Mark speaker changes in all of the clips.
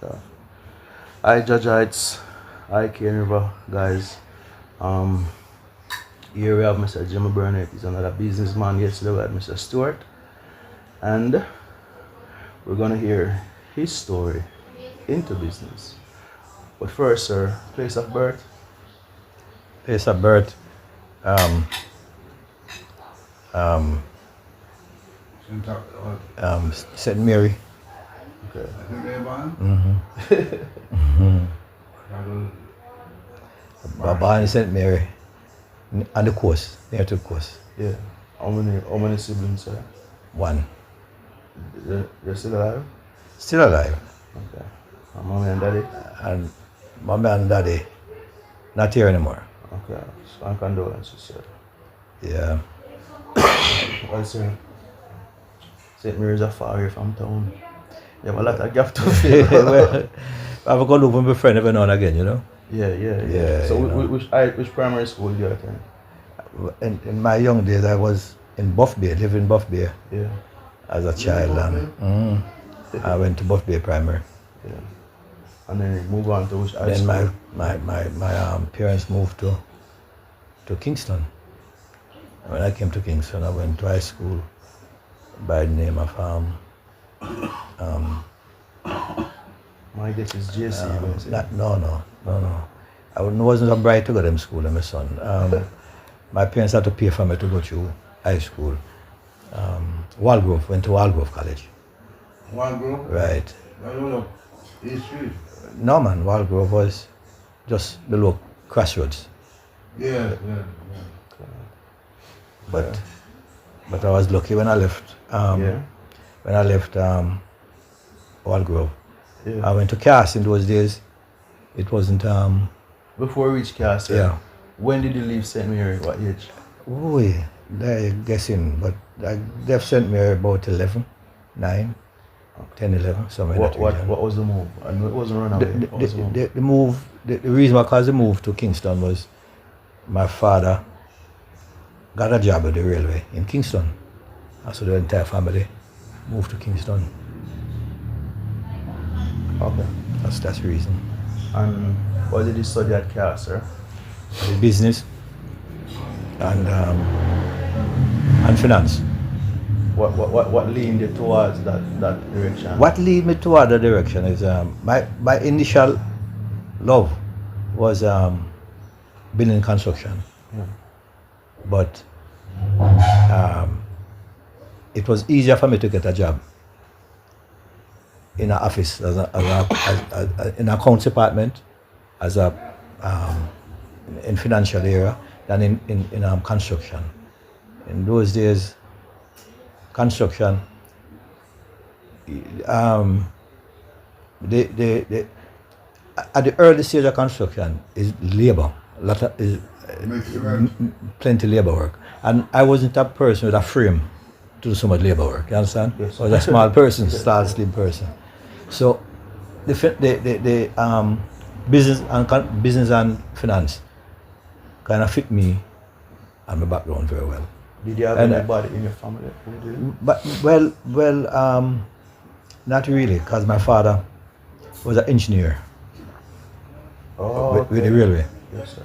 Speaker 1: locked off. Hi Judgites, hi Cane River guys. Here we have Mr. Jimmy Brunette. He's another businessman. Yesterday we had Mr. Stewart, and we're gonna hear his story into business. But first, sir, place of birth.
Speaker 2: Place of birth, um, St. Mary.
Speaker 1: Okay.
Speaker 2: Born in St. Mary, on the coast, near to the coast.
Speaker 1: Yeah. How many siblings, sir?
Speaker 2: One.
Speaker 1: They're still alive?
Speaker 2: Still alive.
Speaker 1: Okay. Mommy and daddy?
Speaker 2: And mommy and daddy, not here anymore.
Speaker 1: Okay. So condolences, sir.
Speaker 2: Yeah.
Speaker 1: Well, sir, St. Mary's are far away from town. You have a lot of gap to fill.
Speaker 2: Well, I've got to look with my friend every now and again, you know.
Speaker 1: Yeah. So which primary school do you attend?
Speaker 2: In my young days, I was in Buff Bay, living in Buff Bay
Speaker 1: Yeah.
Speaker 2: as a child, and I went to Buff Bay Primary.
Speaker 1: Yeah. And then you move on to which high
Speaker 2: Then
Speaker 1: school?
Speaker 2: my parents moved to Kingston. When I came to Kingston, I went to high school by the name of
Speaker 1: My guess is JC. you're gonna say.
Speaker 2: no. I wasn't so bright to go to them school, my son. My parents had to pay for me to go to high school. Walgrove, went to Walgrove College.
Speaker 3: Walgrove?
Speaker 2: Right.
Speaker 3: I don't know. East Street?
Speaker 2: No man, Walgrove was just below Crossroads.
Speaker 3: Yeah.
Speaker 2: But I was lucky when I left.
Speaker 1: Yeah.
Speaker 2: When I left Walgrove,
Speaker 1: Yeah.
Speaker 2: I went to Cass. In those days, it wasn't.
Speaker 1: Before we reach Cass,
Speaker 2: Yeah.
Speaker 1: when did you leave St. Mary? What age?
Speaker 2: They're guessing, but I left St. Mary about 11, 9, 10, 11, somewhere in that region.
Speaker 1: What was the move? I know it wasn't run away. What was the move?
Speaker 2: The move, the reason why I caused the move to Kingston was my father got a job at the railway in Kingston. And so the entire family moved to Kingston.
Speaker 1: Okay.
Speaker 2: That's the reason.
Speaker 1: And what did you study at Cass, sir?
Speaker 2: The business and finance.
Speaker 1: What leaned you towards that direction?
Speaker 2: What led me toward that direction is my initial love was building construction.
Speaker 1: Yeah.
Speaker 2: But it was easier for me to get a job in an office as in an accounts department as in financial area than in construction. In those days, construction, at the early stage of construction is labor. Plenty labor work, and I wasn't a person with a frame to do so much labor work. You understand?
Speaker 1: Yes.
Speaker 2: I was a small person, slim person. So the business and finance kind of fit me and my background very well.
Speaker 1: Did you have anybody in your family who did?
Speaker 2: But not really, because my father was an engineer with the railway.
Speaker 1: Yes, sir.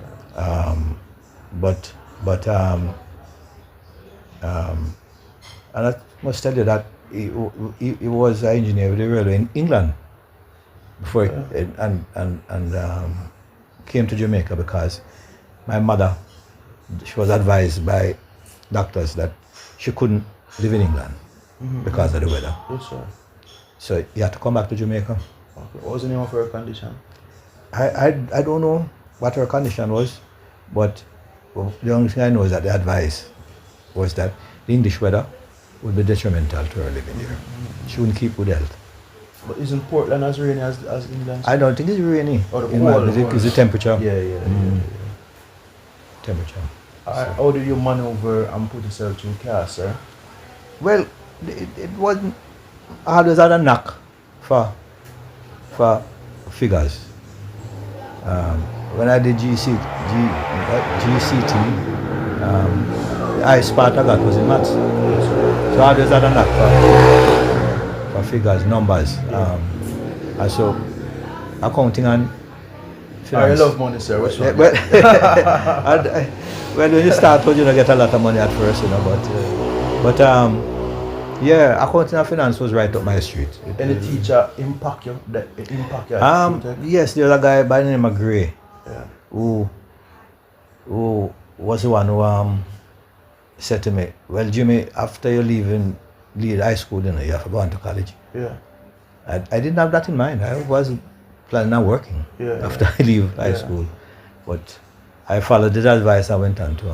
Speaker 2: And I must tell you that he was an engineer with the railway in England before came to Jamaica because my mother, she was advised by doctors that she couldn't live in England because of the weather.
Speaker 1: Yes, sir.
Speaker 2: So he had to come back to Jamaica.
Speaker 1: Okay. What was the name of her condition?
Speaker 2: I don't know what her condition was, but the only thing I know is that the advice was that the English weather would be detrimental to her living here. She wouldn't keep good health.
Speaker 1: But isn't Portland as rainy as England?
Speaker 2: I don't think it's rainy.
Speaker 1: Oh,
Speaker 2: It's the temperature.
Speaker 1: Yeah.
Speaker 2: Temperature.
Speaker 1: How did you maneuver and put yourself through Cass, sir?
Speaker 2: Well, it wasn't. I always had a knack for figures. When I did GCT, the highest part I got was in maths. So I always had a knack for figures, numbers. And so accounting and
Speaker 1: I
Speaker 2: finance.
Speaker 1: love money, sir. Which one?
Speaker 2: Well, well, when you start, you don't get a lot of money at first, but yeah, accounting and finance was right up my street.
Speaker 1: Any teacher impact you? That impact you?
Speaker 2: Yes, there's a guy by the name of Gray
Speaker 1: Yeah.
Speaker 2: who was the one who said to me, "Well, Jimmy, after you leave high school, you have to go on to college."
Speaker 1: Yeah.
Speaker 2: I didn't have that in mind. I was planning on working after I leave high school, but I followed his advice. I went on to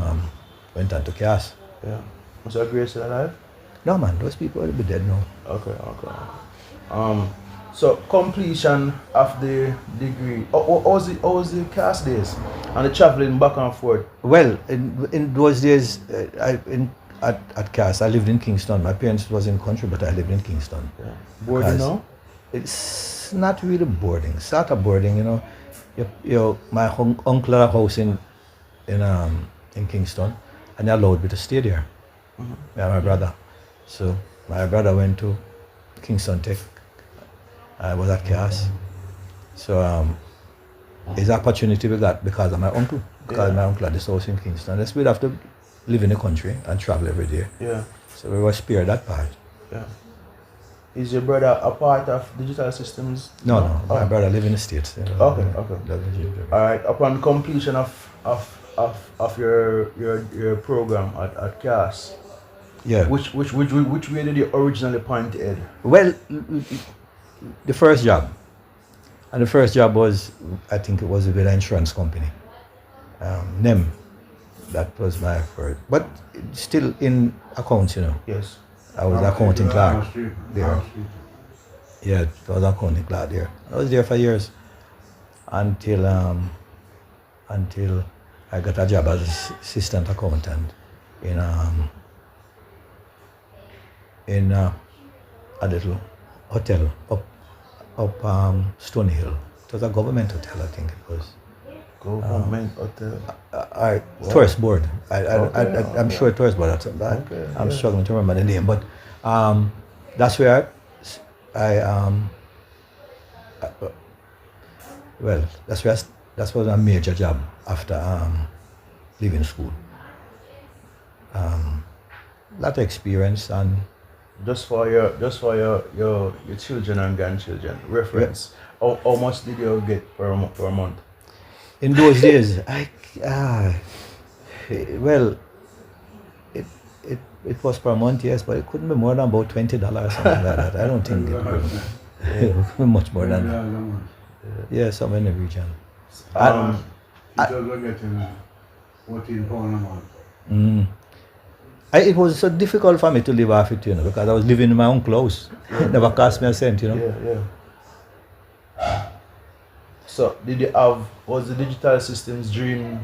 Speaker 2: CAS.
Speaker 1: Yeah. Was that Grace still alive?
Speaker 2: No man, those people will be dead now.
Speaker 1: Okay. So completion of the degree. How was the CAS days and the traveling back and forth?
Speaker 2: Well, in those days, at CAS, I lived in Kingston. My parents was in country, but I lived in Kingston.
Speaker 1: Yeah. Boarding now?
Speaker 2: It's not really boarding. It's not a boarding, my uncle had a house in Kingston, and he allowed me to stay there. Yeah, my brother. So my brother went to Kingston Tech. I was at CAS. So it's an opportunity we got because of my uncle. Because my uncle had this house in Kingston. We'd have to live in the country and travel every day.
Speaker 1: Yeah.
Speaker 2: So we were spared that part.
Speaker 1: Yeah. Is your brother a part of digital systems?
Speaker 2: No. My brother lives in the States.
Speaker 1: Okay. All right. Upon completion of your program at CAS,
Speaker 2: yeah.
Speaker 1: Which way did you originally point head?
Speaker 2: Well, the first job was, I think it was with an insurance company, NEM. That was my first, but still in accounts,
Speaker 1: Yes.
Speaker 2: I was accounting clerk there. Yeah, I was accounting clerk there. I was there for years until I got a job as assistant accountant in a little hotel up Stony Hill. It was a government hotel, I think it was.
Speaker 1: Government hotel.
Speaker 2: Tourist board. I'm sure tourist board. I'm struggling to remember the name, but that's where that was a major job after leaving school. Lot of experience and
Speaker 1: just for your children and grandchildren reference. How much did you get per month?
Speaker 2: in those days, it was per month, yes, but it couldn't be more than about $20 or something like that. I don't think it would be much more than that. Yeah, somewhere in the region.
Speaker 3: Teachers were getting 14 pounds a month.
Speaker 2: It was so difficult for me to live off it, because I was living in my own clothes. It never cost me a cent,
Speaker 1: Yeah. So was the digital systems dream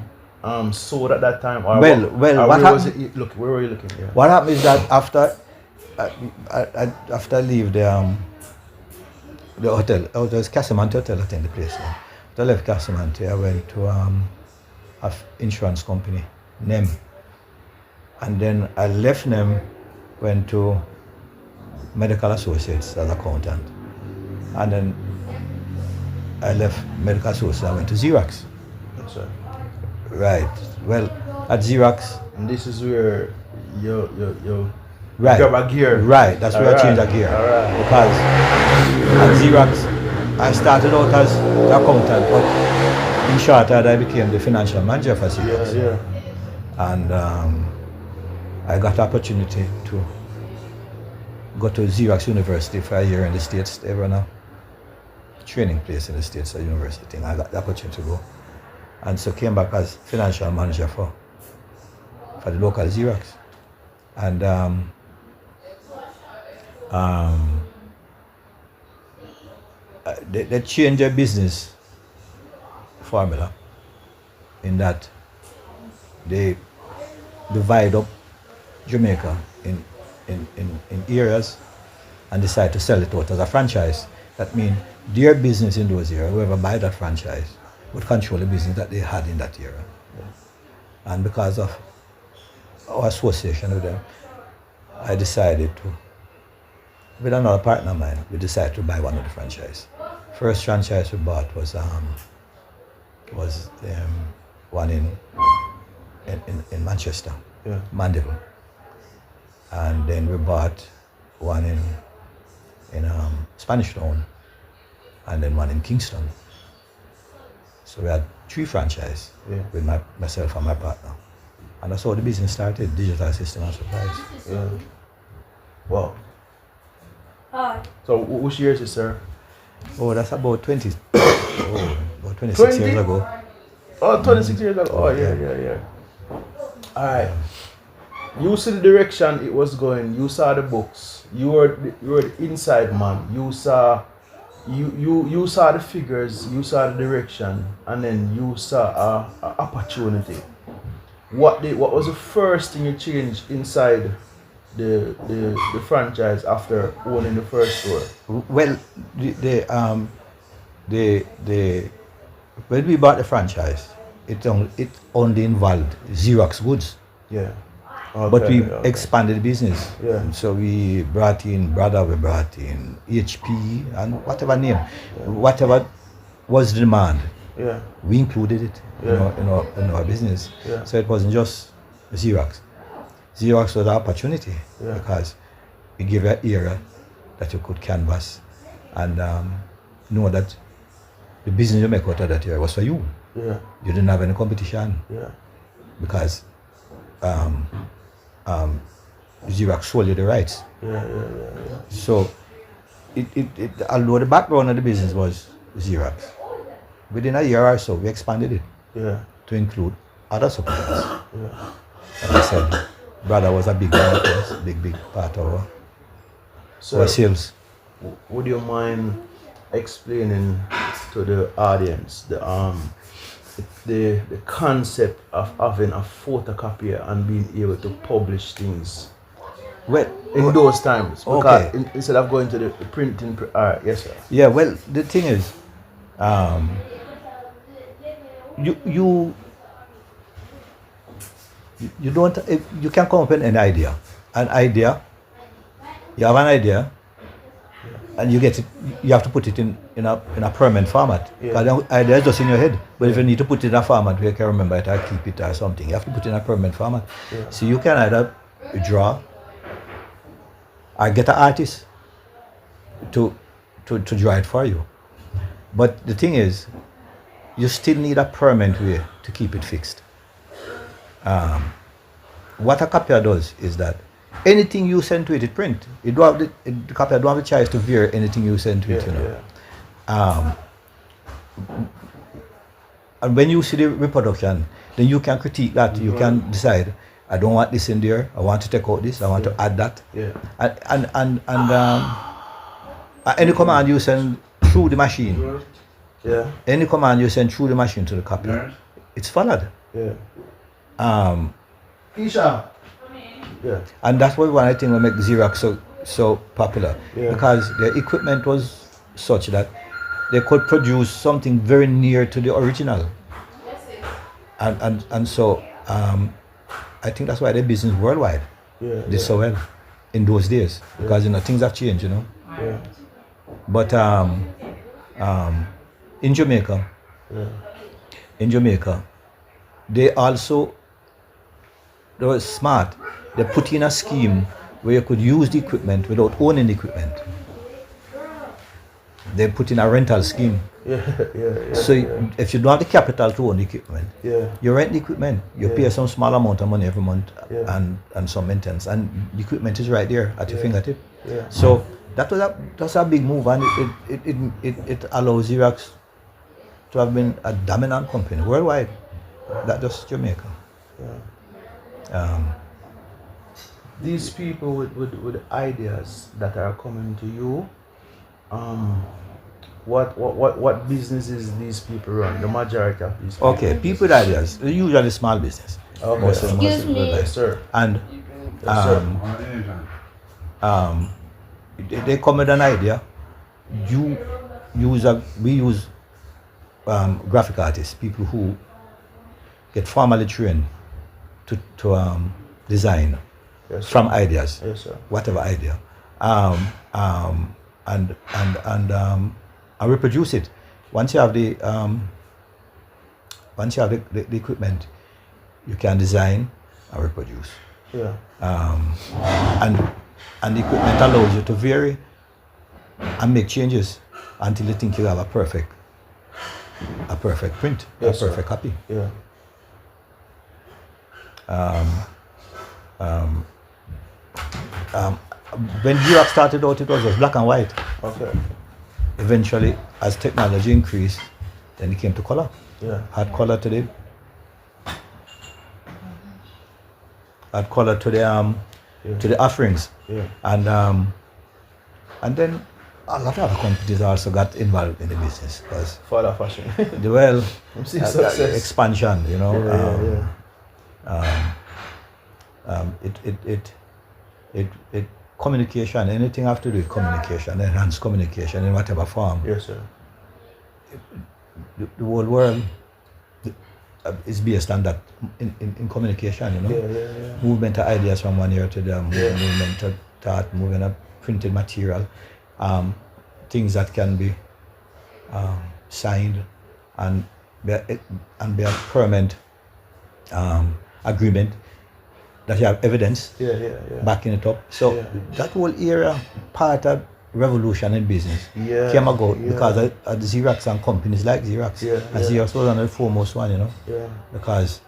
Speaker 1: sold at that time? Or
Speaker 2: where
Speaker 1: was it? Where were you looking? Yeah.
Speaker 2: What happened is that after I leave the hotel, it was Casamante Hotel, I think the place. After I left Casamante, I went to an insurance company, NEM. And then I left NEM, went to Medical Associates as accountant. And then I left Medical Associates, I went to Xerox.
Speaker 1: That's right.
Speaker 2: Right. Well, at Xerox.
Speaker 1: And this is where you
Speaker 2: Right.
Speaker 1: grab a gear.
Speaker 2: Right. That's where I changed the gear.
Speaker 1: Alright.
Speaker 2: Because at Xerox, I started out as the accountant, but in short order, I became the financial manager for Xerox.
Speaker 1: Yeah.
Speaker 2: And I got the opportunity to go to Xerox University for a year in the States. They run a training place in the States, a university. And I got the opportunity to go. And so came back as financial manager for the local Xerox. And they changed their business formula in that they divide up Jamaica in areas and decide to sell it out as a franchise. That means their business in those areas, whoever buy that franchise, would control the business that they had in that area. And because of our association with them, I decided to, with another partner of mine, we decided to buy one of the franchise First franchise we bought was one in Manchester,
Speaker 1: Yeah.
Speaker 2: Mandeville, and then we bought one in Spanish Town, and then one in Kingston. So we had 3 franchises
Speaker 1: Yeah.
Speaker 2: with myself and my partner, and that's how the business started. Digital System and Supplies.
Speaker 1: Yeah. Wow. So which year is it, sir?
Speaker 2: Oh, that's about 26 years
Speaker 1: 20?
Speaker 2: ago.
Speaker 1: Oh, 26 years ago. Oh, yeah. All right. You see the direction it was going. You saw the books. You were the inside man. You saw the figures. You saw the direction, and then you saw a opportunity. What was the first thing you changed inside the franchise after owning the first store?
Speaker 2: Well, when we bought the franchise, it only involved Xerox goods.
Speaker 1: Yeah.
Speaker 2: But we expanded the business.
Speaker 1: Yeah.
Speaker 2: So we brought in Brother, we brought in HP, and whatever name, whatever was the demand,
Speaker 1: Yeah.
Speaker 2: we included it in our business.
Speaker 1: Yeah.
Speaker 2: So it wasn't just Xerox. Xerox was an opportunity because it gave you an era that you could canvas and know that the business you make out of that era was for you.
Speaker 1: Yeah.
Speaker 2: You didn't have any competition
Speaker 1: Yeah.
Speaker 2: because Xerox sold you the rights.
Speaker 1: Yeah.
Speaker 2: So although the background of the business was Xerox, within a year or so we expanded it
Speaker 1: Yeah.
Speaker 2: to include other suppliers.
Speaker 1: Yeah.
Speaker 2: Like I said, Brother was a big one of us, big part of our
Speaker 1: So,
Speaker 2: sales.
Speaker 1: would you mind explaining to the audience the concept of having a photocopier and being able to publish things
Speaker 2: Well,
Speaker 1: in those times? Because
Speaker 2: Okay.
Speaker 1: instead of going to the printing, yes, sir.
Speaker 2: yeah, well, the thing is, you don't, you can come up with an idea. You have an idea, and you get it, you have to put it in a permanent format.
Speaker 1: Yeah.
Speaker 2: The idea is just in your head. But if you need to put it in a format where you can remember it or keep it or something, you have to put it in a permanent format.
Speaker 1: Yeah.
Speaker 2: So you can either draw or get an artist to draw it for you. But the thing is, you still need a permanent way to keep it fixed. What a copier does is that anything you send to it, it print. The copier don't have a choice to vary anything you send to it, And when you see the reproduction, then you can critique that. You can decide, I don't want this in there. I want to take out this. I want to add that.
Speaker 1: Yeah.
Speaker 2: And any command you send through the machine,
Speaker 1: Yeah.
Speaker 2: any command you send through the machine to the copier, it's followed.
Speaker 1: Yeah. Isha. Yeah.
Speaker 2: And that's why one of the things that make Xerox so popular,
Speaker 1: Yeah.
Speaker 2: because their equipment was such that they could produce something very near to the original. And so I think that's why their business worldwide did so well in those days, because things have changed,
Speaker 1: Yeah.
Speaker 2: But in Jamaica, they were smart. They put in a scheme where you could use the equipment without owning the equipment. They put in a rental scheme.
Speaker 1: Yeah.
Speaker 2: So if you don't have the capital to own the equipment, you rent the equipment. You pay some small amount of money every month and some maintenance, and the equipment is right there at your fingertip.
Speaker 1: Yeah.
Speaker 2: So that's a big move, and it allows Xerox to have been a dominant company worldwide, not just Jamaica.
Speaker 1: These people with ideas that are coming to you, what businesses these people run? The majority of these people.
Speaker 2: Okay, people with ideas, they're usually small business.
Speaker 1: Okay.
Speaker 2: Most of them
Speaker 1: Yes, sir.
Speaker 2: And
Speaker 1: Yes, sir.
Speaker 2: they come with an idea. We use graphic artists, people who get formally trained to design from ideas,
Speaker 1: Yes, sir.
Speaker 2: whatever idea, and and reproduce it. Once you have the the equipment, you can design and reproduce.
Speaker 1: Yeah.
Speaker 2: And the equipment allows you to vary and make changes until you think you have a perfect print,
Speaker 1: Yes,
Speaker 2: a perfect copy.
Speaker 1: Yeah.
Speaker 2: When Xerox started out, it was just black and white.
Speaker 1: Okay.
Speaker 2: Eventually, as technology increased, then it came to color.
Speaker 1: Yeah.
Speaker 2: Add color to the to the offerings.
Speaker 1: Yeah.
Speaker 2: And then a lot of other companies also got involved in the business because
Speaker 1: Father fashion. I'm seeing success.
Speaker 2: Expansion, you know. It communication, anything have to do with communication, enhanced communication in whatever form.
Speaker 1: Yes, sir.
Speaker 2: The whole world is based on that in communication, you know.
Speaker 1: Yeah.
Speaker 2: Movement of ideas from one year to the movement of thought, movement of printed material, things that can be signed and be a permanent agreement that you have evidence backing it up. So that whole era, part of revolution in business came about because of the Xerox and companies like Xerox. And Xerox was one of the foremost one, you know. Because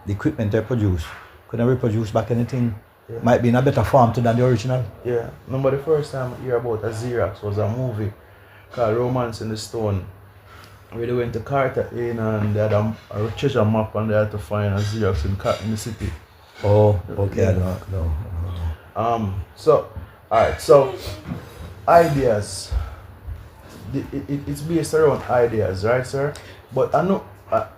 Speaker 2: the equipment they produce couldn't reproduce back anything. Might be in a better form than the original.
Speaker 1: Yeah. Remember the first time I hear about a Xerox was a movie called Romance in the Stone. Where they went to Carter Inn and they had a treasure map and they had to find a Xerox in the city.
Speaker 2: Oh, okay.
Speaker 1: Yeah.
Speaker 2: No.
Speaker 1: So, alright, so ideas. It's based around ideas, right, sir? But I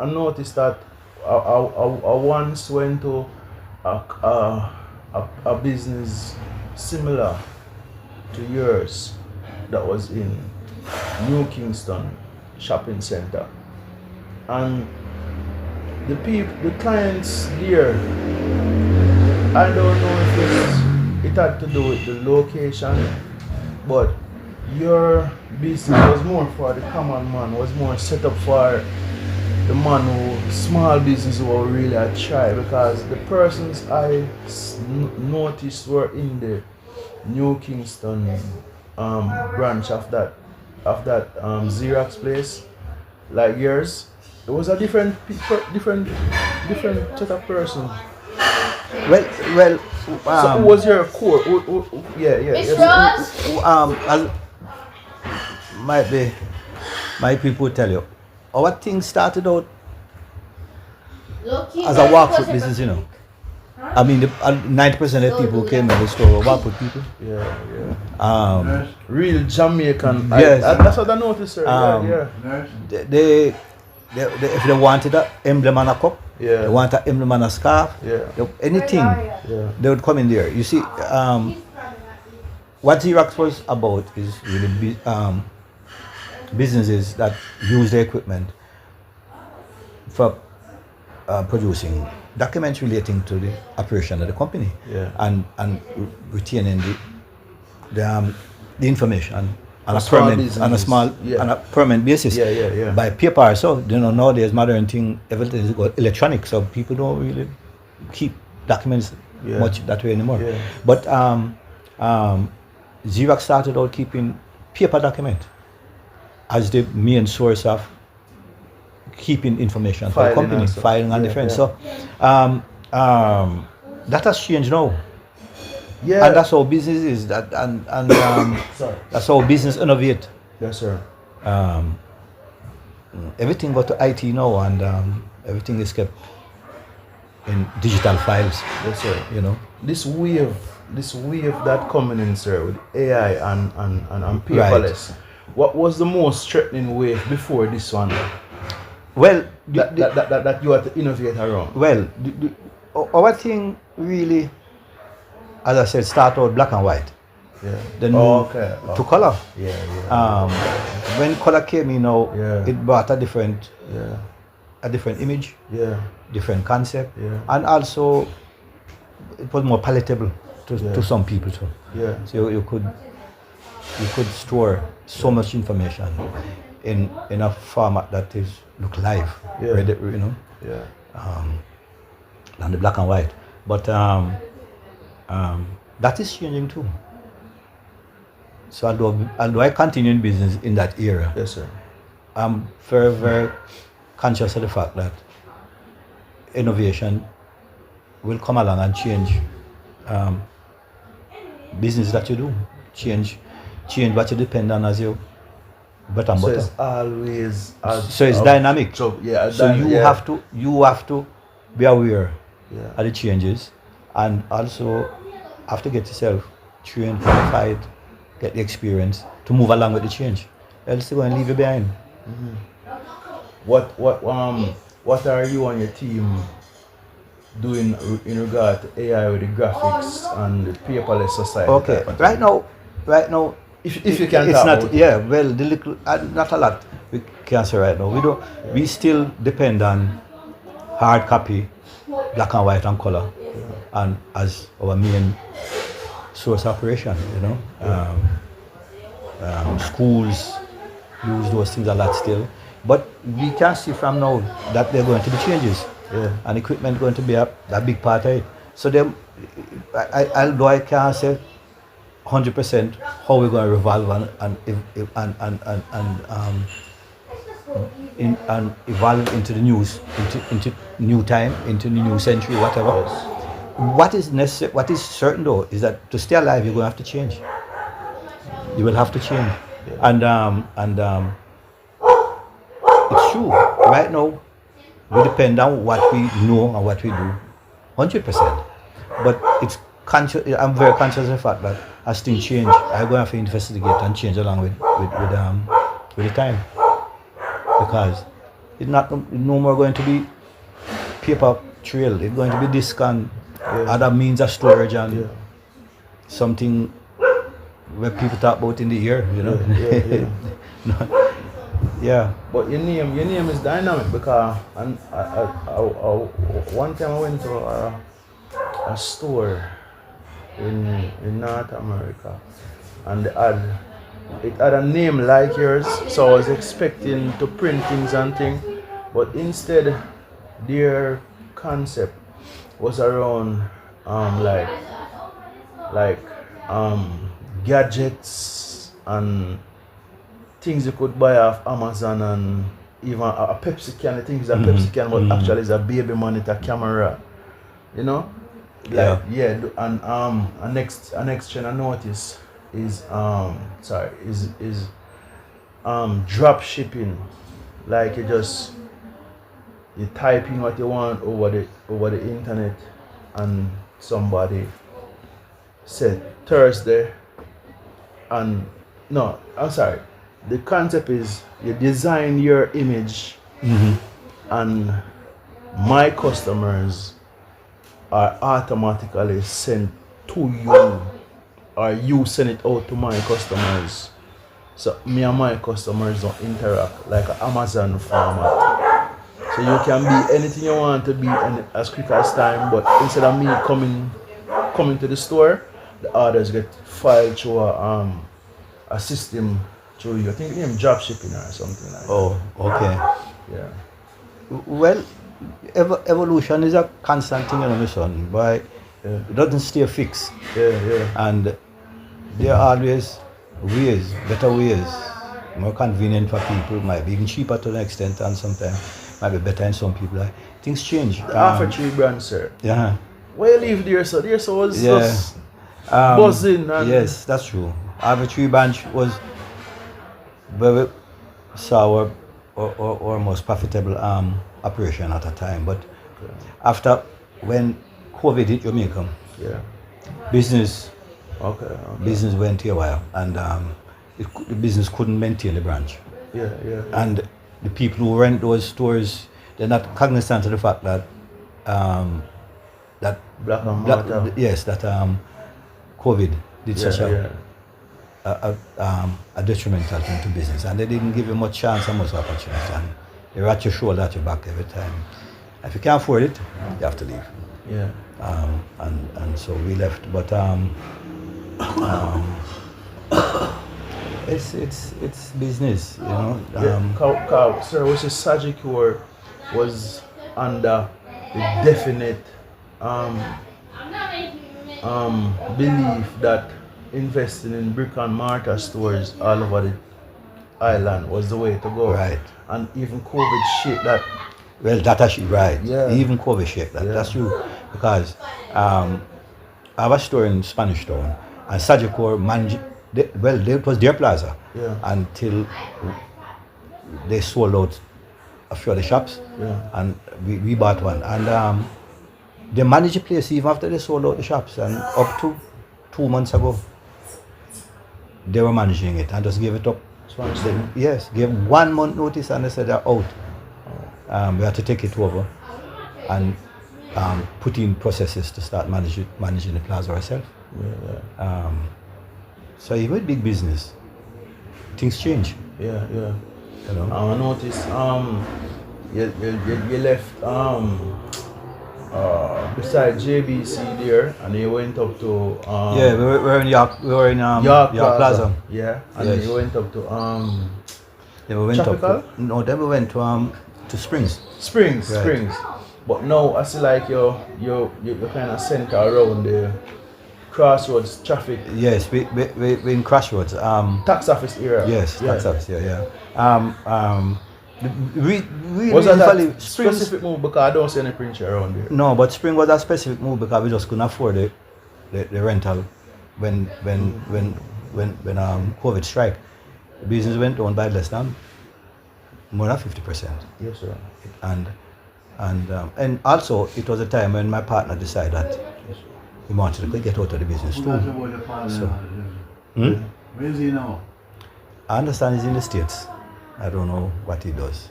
Speaker 1: noticed that I once went to a business similar to yours that was in New Kingston Shopping Center, and the clients there, I don't know if it had to do with the location, but your business was more for the common man, was more set up for the man who, small business who were really a try, because the persons I noticed were in the New Kingston branch of that Xerox place, like yours. It was a different set of person.
Speaker 2: Well.
Speaker 1: So who was your core?
Speaker 2: As my people tell you, our thing started out as a walk foot business, you know. I mean, 90% of people who came in the store were walk foot people.
Speaker 1: Real Jamaican.
Speaker 2: Yes.
Speaker 1: That's what I noticed, sir.
Speaker 2: They if they wanted an emblem on a cup, they want an emblem on a scarf, anything, they would come in there. You see, what Xerox was about is really businesses that use their equipment for producing documents relating to the operation of the company, and retaining the information on a permanent basis by paper. So nowadays modern thing, everything is electronic, so people don't really keep documents much that way anymore. But Xerox started out keeping paper document as the main source of keeping information for the company, filing and different. So that has changed now. And that's how business is. That's how business innovate.
Speaker 1: Yes, sir.
Speaker 2: Everything go to IT now, and everything is kept in digital files.
Speaker 1: Yes, sir.
Speaker 2: You know,
Speaker 1: this wave that coming in, sir, with AI and paperless. Right. What was the most threatening wave before this one?
Speaker 2: Well,
Speaker 1: that you had to innovate around.
Speaker 2: Well, our thing really, as I said, start out black and white. Then move to color. When color came in, it brought a different image, different concept, and also it was more palatable to some people too. So you could store so much information in a format that is look live,
Speaker 1: Yeah.
Speaker 2: ready, you know,
Speaker 1: Yeah.
Speaker 2: than the black and white. But that is changing too. So although I continue in business in that era,
Speaker 1: Yes, sir.
Speaker 2: I'm very, very conscious of the fact that innovation will come along and change business that you do, change what you depend on as your bread and
Speaker 1: So
Speaker 2: butter.
Speaker 1: it's always
Speaker 2: So it's dynamic.
Speaker 1: So yeah.
Speaker 2: So you have to be aware
Speaker 1: Yeah.
Speaker 2: of the changes, and also have to get yourself trained, qualified, get the experience to move along with the change. Else you're going to leave you behind.
Speaker 1: What are you and your team doing in regard to AI with the graphics and the paperless society?
Speaker 2: Okay,
Speaker 1: type of
Speaker 2: right
Speaker 1: thing?
Speaker 2: now,
Speaker 1: If you can
Speaker 2: it's
Speaker 1: talk
Speaker 2: not.
Speaker 1: about it.
Speaker 2: Yeah, well, the little, not a lot. We can say right now. We don't. We still depend on hard copy, black and white and color, and as our main source operation. You know, schools use those things a lot still, but we can see from now that there are going to be changes.
Speaker 1: Yeah.
Speaker 2: And equipment going to be a big part of it. So them, although I can't say 100% how we're going to revolve and evolve into the news, into new time, into the new century, whatever. What is necessary, what is certain though, is that to stay alive, you're going to have to change. You will have to change, and it's true. Right now, we depend on what we know and what we do, 100%. But it's conscious. I'm very conscious of the fact that as things change, I'm going to have to investigate and change along with the time, because it's not no more going to be paper trail. It's going to be disk and other means of storage and something where people talk about in the air, you know. Yeah.
Speaker 1: But your name is dynamic because one time I went to a store in North America, and it had a name like yours, so I was expecting to print things and things, but instead their concept was around gadgets and things you could buy off Amazon, and even a Pepsi can. I think it's a Pepsi can, but actually it's a baby monitor camera. You know? And a next trend I notice is drop shipping. Like you type in what you want over the internet, and somebody said Thursday, and no, I'm sorry. The concept is you design your image, and my customers are automatically sent to you, or you send it out to my customers. So me and my customers don't interact like an Amazon format. So you can be anything you want to be as quick as time, but instead of me coming to the store, the orders get filed through a system through you. I think the name drop shipping or something like that.
Speaker 2: Oh, okay.
Speaker 1: Yeah.
Speaker 2: Well, evolution is a constant thing, you know, my son, but it doesn't stay fixed. And there are always ways, better ways, more convenient for people, might be even cheaper to an extent, and sometimes might be better in some people. Things change.
Speaker 1: Alpha Tree brand, sir.
Speaker 2: Yeah.
Speaker 1: Where you live there, sir? There, so was just buzzing. And
Speaker 2: yes, that's true. Arbitrary branch was very sour or most profitable operation at a time, but after when COVID hit Jamaica, business went haywire, and the business couldn't maintain the branch. And the people who rent those stores, they're not cognizant of the fact that COVID did such a detrimental thing to business, and they didn't give you much chance and much opportunity, and they're at your shoulder, at your back every time. If you can't afford it, you have to leave. And so we left, but It's business, you know.
Speaker 1: Sir, was Sagicor was under the definite um, belief that investing in brick and mortar stores all over the island was the way to go.
Speaker 2: Right.
Speaker 1: And even COVID shit that.
Speaker 2: Well, that actually right.
Speaker 1: Yeah.
Speaker 2: Even COVID shit. That's true. Because I have a store in Spanish Town, and Sagicor managed. It was their plaza until they sold out a few of the shops, and we bought one. And they managed the place even after they sold out the shops, and up to 2 months ago, they were managing it and just gave it up. Yes, gave 1 month notice and they said they're out. We had to take it over and put in processes to start managing the plaza ourselves. So even with big business, things change.
Speaker 1: Yeah.
Speaker 2: You know?
Speaker 1: I noticed you left beside JBC there, and you went up to
Speaker 2: we were in York
Speaker 1: York
Speaker 2: Plaza.
Speaker 1: Yeah, and
Speaker 2: Yes.
Speaker 1: then you went up to
Speaker 2: Then we went
Speaker 1: Tropical?
Speaker 2: up to, then we went to Springs.
Speaker 1: Springs.
Speaker 2: Right.
Speaker 1: Springs. But now I see like you kind of center around the crossroads traffic.
Speaker 2: Yes, we in Crossroads.
Speaker 1: Tax office area.
Speaker 2: Yes,
Speaker 1: Yeah.
Speaker 2: tax office. Yeah. We
Speaker 1: Was that
Speaker 2: usually
Speaker 1: a specific move because I don't see any printer around there?
Speaker 2: No, but Spring was a specific move because we just couldn't afford the rental when COVID strike. The business went down by less than more than 50%.
Speaker 1: Yes, sir.
Speaker 2: And also it was a time when my partner decided that he wanted to get out of the business
Speaker 3: Who
Speaker 2: too.
Speaker 3: knows about the father
Speaker 2: So-
Speaker 3: now? Where is he now?
Speaker 2: I understand he's in the States. I don't know what he does,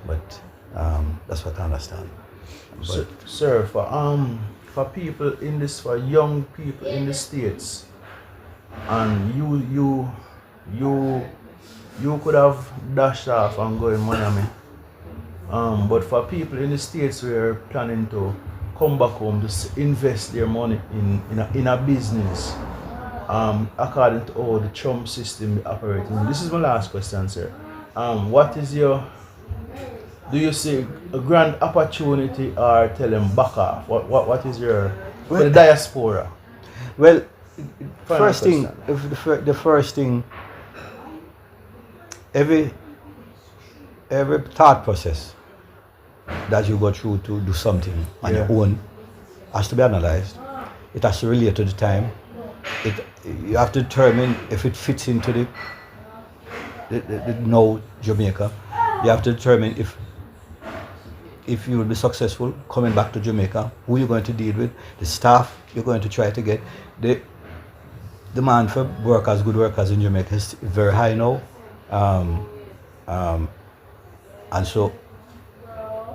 Speaker 2: but that's what I understand. But
Speaker 1: Sir, for people in this, for young people in the States, and you could have dashed off and go in Miami. But for people in the States who are planning to come back home to invest their money in a business, according to how the Trump system is operating. This is my last question, sir. What is do you see a grand opportunity or tell them back off? What is your, for the diaspora?
Speaker 2: well,
Speaker 1: Final
Speaker 2: first thing,
Speaker 1: question.
Speaker 2: the first thing, every thought process that you go through to do something on your own has to be analyzed. It has to relate to the time. You have to determine if it fits into the now Jamaica. You have to determine if you will be successful coming back to Jamaica, who you're going to deal with, the staff you're going to try to get. The demand for workers, good workers in Jamaica is very high now. And so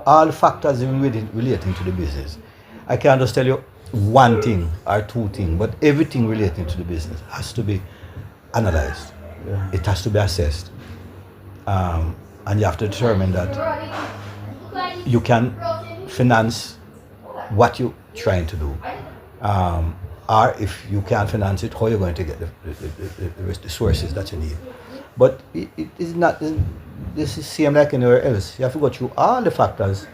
Speaker 2: all the factors relating to the business. I can't just tell you one thing or two things, but everything relating to the business has to be analyzed.
Speaker 1: Yeah.
Speaker 2: It has to be assessed. And you have to determine that you can finance what you're trying to do. Or if you can't finance it, how you're going to get the sources that you need. But it is not, this is same like anywhere else. You have to go through all the factors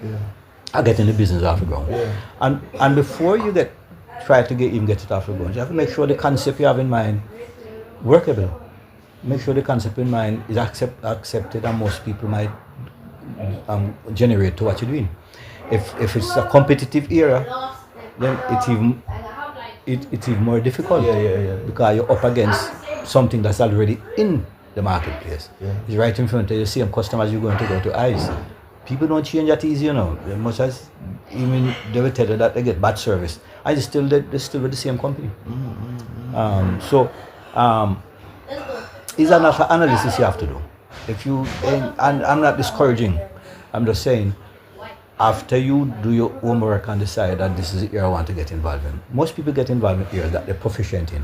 Speaker 2: of getting the business off the ground.
Speaker 1: Yeah.
Speaker 2: And before you try to even get it off the ground, you have to make sure the concept you have in mind workable. Make sure the concept in mind is accepted and most people might generate to what you're doing. If it's a competitive era, then it's even more difficult.
Speaker 1: Yeah.
Speaker 2: Because you're up against something that's already in the marketplace.
Speaker 1: Yeah.
Speaker 2: It's right in front of you. The same customers you're going to go to eyes. People don't change that easy, you know. Much as even they will tell you that they get bad service, they're still with the same company. It's an analysis you have to do. And I'm not discouraging. I'm just saying, after you do your homework and decide that this is the area I want to get involved in. Most people get involved in areas that they're proficient in,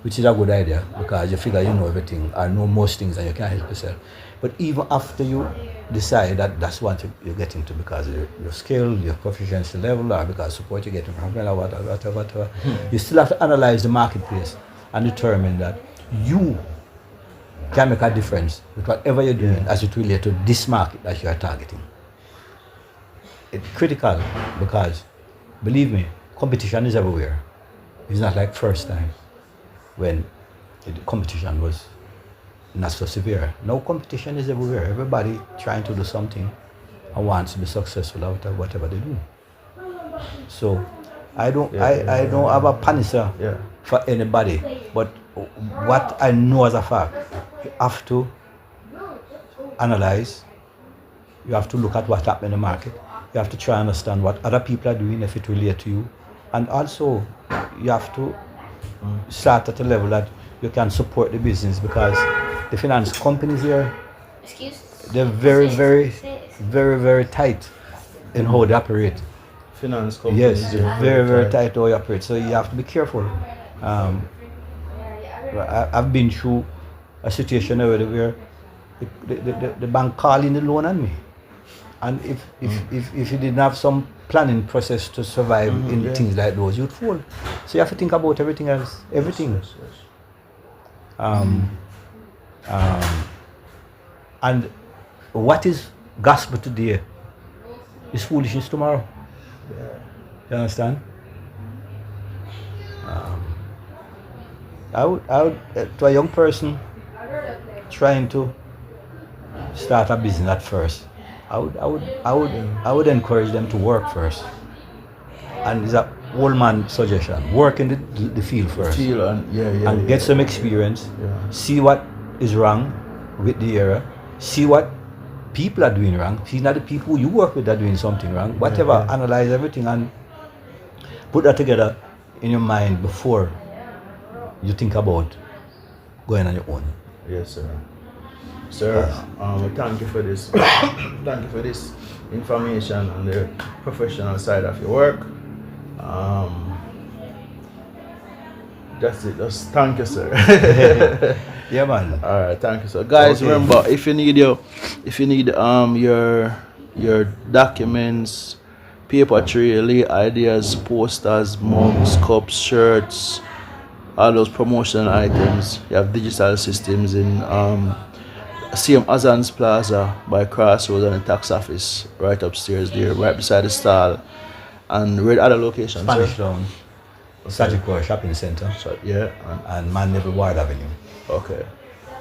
Speaker 2: which is a good idea because you figure you know everything or know most things and you can help yourself. But even after you decide that that's what you're getting to because of your skill, your proficiency level, or because support you're getting from or whatever, you still have to analyze the marketplace and determine that you can make a difference with whatever you're doing as it relates to this market that you are targeting. It's critical because, believe me, competition is everywhere. It's not like first time when the competition was not so severe. Now competition is everywhere. Everybody trying to do something and wants to be successful out of whatever they do. So I don't have a panacea for anybody, but what I know as a fact, you have to analyze, you have to look at what's happening in the market, you have to try and understand what other people are doing if it relates to you, and also you have to start at a level that you can support the business, because the finance companies here, they're very, very, very, very tight in how they operate.
Speaker 1: Finance companies.
Speaker 2: Yes, very, very tight how you operate. So you have to be careful. I've been through a situation where the bank calling the loan on me, and if you didn't have some planning process to survive in things like those, you'd fall. So you have to think about everything else, everything. And what is gospel today is foolishness tomorrow. You understand? I would to a young person trying to start a business at first, I would encourage them to work first. And it's a old man suggestion: work in the field first, and get some experience. See what is wrong with the area. See what people are doing wrong. See not the people you work with are doing something wrong. Whatever, analyze everything and put that together in your mind before you think about going on your own.
Speaker 1: Yes, sir. Sir, thank you for this. Thank you for this information on the professional side of your work. That's it. Just thank you, sir.
Speaker 2: Yeah, man.
Speaker 1: All right, thank you, sir. Guys, remember, if you need your documents, paper trail, ideas, posters, mugs, cups, shirts, all those promotional items, you have digital systems in same Azan's Plaza by Crossroads and the tax office right upstairs there, right beside the stall. And where other locations?
Speaker 2: Spanish Town, Sagicor Shopping Center, and Man Neville Ward Avenue.
Speaker 1: Okay.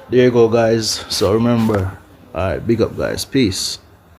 Speaker 1: There you go, guys. So remember, alright, big up, guys. Peace.